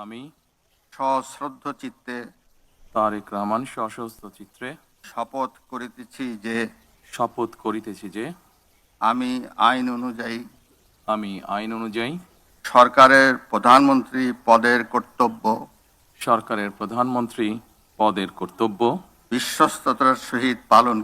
আমি সশ্রদ্ধ চিত্তে তারেক রহমান সশস্ত্র চিত্রে শপথ করিতেছি যে আমি আইন অনুযায়ী সরকারের প্রধানমন্ত্রী পদের কর্তব্য বিশ্বস্ততার সহিত পালন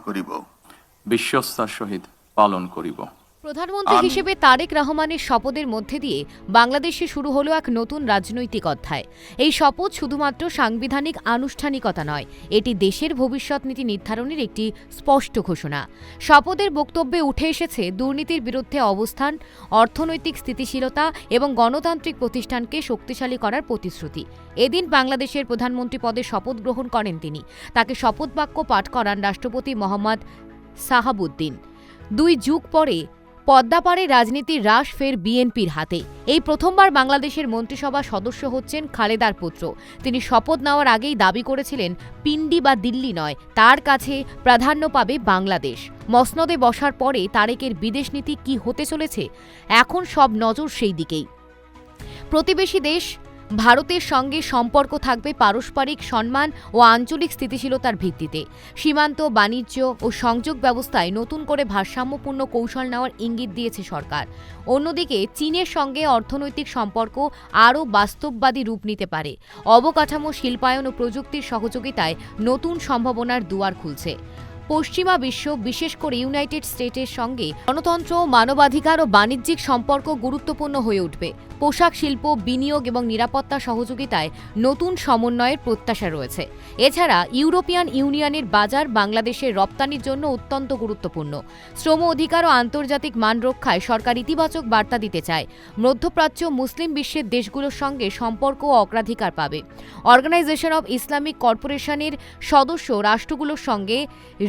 করিব। প্রধানমন্ত্রী হিসেবে তারেক রহমানের শপথের মধ্যে দিয়ে বাংলাদেশে শুরু হলো এক নতুন রাজনৈতিক অধ্যায়। এই শপথ শুধুমাত্র সাংবিধানিক আনুষ্ঠানিকতা নয়, এটি দেশের ভবিষ্যৎ নীতি নির্ধারণের একটি স্পষ্ট ঘোষণা। শপথের বক্তব্যে উঠে এসেছে দুর্নীতির বিরুদ্ধে অবস্থান, অর্থনৈতিক স্থিতিশীলতা এবং গণতান্ত্রিক প্রতিষ্ঠানকে শক্তিশালী করার প্রতিশ্রুতি। এদিন বাংলাদেশের প্রধানমন্ত্রী পদে শপথ গ্রহণ করেন তিনি। তাকে শপথ বাক্য পাঠ করান রাষ্ট্রপতি মোহাম্মদ শাহাবুদ্দিন। 2 যুগ পরে পদ্মাপাড়ে রাজনীতির রাশ ফের বিএনপির হাতে। এই প্রথমবার বাংলাদেশের মন্ত্রিসভা সদস্য হচ্ছেন খালেদার পুত্র। তিনি শপথ নেওয়ার আগেই দাবি করেছিলেন, পিন্ডি বা দিল্লি নয়, তার কাছে প্রাধান্য পাবে বাংলাদেশ। মসনদে বসার পরে তারেকের বিদেশ নীতি কী হতে চলেছে, এখন সব নজর সেই দিকেই। প্রতিবেশী দেশ ভারতের সঙ্গে সম্পর্ক থাকবে পারস্পরিক সম্মান ও আঞ্চলিক স্থিতিশীলতার ভিত্তিতে। সীমান্ত, বাণিজ্য ও সংযোগ ব্যবস্থায় নতুন করে ভারসাম্যপূর্ণ কৌশল নেওয়ার ইঙ্গিত দিয়েছে সরকার। অন্যদিকে চীনের সঙ্গে অর্থনৈতিক সম্পর্ক আরও বাস্তববাদী রূপ নিতে পারে। অবকাঠামো, শিল্পায়ন ও প্রযুক্তির সহযোগিতায় নতুন সম্ভাবনার দুয়ার খুলছে। পশ্চিমা বিশ্ব, বিশেষ করে ইউনাইটেড স্টেটের সঙ্গে গণতন্ত্র, মানবাধিকার ও বাণিজ্যিক সম্পর্ক গুরুত্বপূর্ণ হয়ে উঠবে। পোশাক শিল্প, বিনিয়োগ এবং নিরাপত্তা সহযোগিতায় নতুন সমন্বয়ের প্রত্যাশা রয়েছে। এছাড়া ইউরোপিয়ান ইউনিয়নের বাজার বাংলাদেশের রপ্তানির জন্য অত্যন্ত গুরুত্বপূর্ণ। শ্রম অধিকার ও আন্তর্জাতিক মান রক্ষায় সরকার ইতিবাচক বার্তা দিতে চায়। মধ্যপ্রাচ্য, মুসলিম বিশ্বের দেশগুলোর সঙ্গে সম্পর্ক ও অগ্রাধিকার পাবে। অর্গানাইজেশন অব ইসলামিক কর্পোরেশনের সদস্য রাষ্ট্রগুলোর সঙ্গে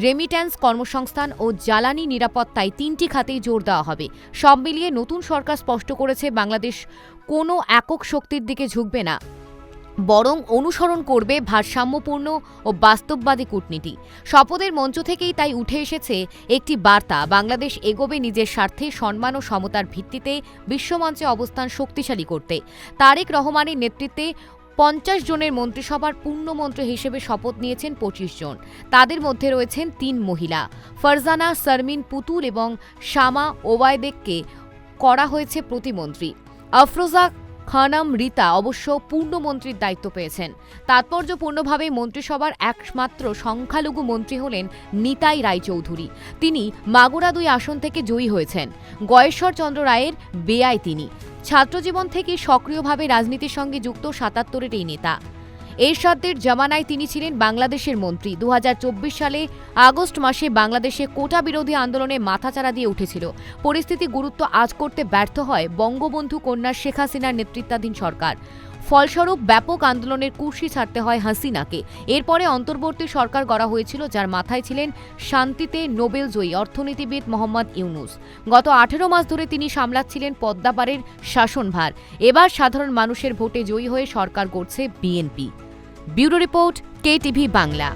রেমিট্যান্স, কর্মসংস্থান ও জ্বালানি নিরাপত্তায় 3টি খাতেই জোর দেওয়া হবে। সব মিলিয়ে নতুন সরকার স্পষ্ট করেছে, বাংলাদেশ কোনো একক শক্তির দিকে ঝুঁকবে না, বরং অনুসরণ করবে ভারসাম্যপূর্ণ ও বাস্তববাদী কূটনীতি। শপথের মঞ্চ থেকেই তাই উঠে এসেছে একটি বার্তা, বাংলাদেশ এগোবে নিজের স্বার্থে, সম্মান ও সমতার ভিত্তিতে বিশ্বমঞ্চে অবস্থান শক্তিশালী করতে। তারেক রহমানের নেতৃত্বে 50 জনের মন্ত্রিসভার পূর্ণমন্ত্রী হিসেবে শপথ নিয়েছেন 25 জন। তাদের মধ্যে রয়েছেন 3 মহিলা, ফারজানা শারমিন পুতুল এবং শামা ওবায়দেকে করা হয়েছে প্রতিমন্ত্রী। আফরোজা খানম রীতা অবশ্য পূর্ণমন্ত্রীর দায়িত্ব পেয়েছেন। তাৎপর্যপূর্ণভাবে মন্ত্রিসভার একমাত্র সংখ্যালঘু মন্ত্রী হলেন নিতাই রায়চৌধুরী। তিনি মাগুরা 2 আসন থেকে জয়ী হয়েছেন। গয়েশ্বর চন্দ্র রায়ের বেয়াই তিনি। ছাত্রজীবন থেকে সক্রিয়ভাবে রাজনীতির সঙ্গে যুক্ত 77-এর এই নেতা। এরশাদের জামানায় তিনি ছিলেন বাংলাদেশের মন্ত্রী। 2024 সালে আগস্ট মাসে বাংলাদেশে কোটা বিরোধী আন্দোলনে মাথাচাড়া দিয়ে উঠেছিল। পরিস্থিতি গুরুত্ব আজ করতে ব্যর্থ হয় বঙ্গবন্ধু কন্যা শেখ হাসিনার নেতৃত্বাধীন সরকার। ফলস্বরূপ ব্যাপক আন্দোলনের কুর্সি ছাড়তে হয় হাসিনাকে। এরপরে অন্তর্বর্তী সরকার গড়া হয়েছিল, যার মাথায় ছিলেন শান্তিতে নোবেলজয়ী অর্থনীতিবিদ মোহাম্মদ ইউনূস। গত 18 মাস ধরে তিনি সামলাচ্ছিলেন পদ্মাপাড়ের শাসনভার। এবার সাধারণ মানুষের ভোটে জয়ী হয়ে সরকার গড়ছে BNP. Bureau report, KTV Bangla.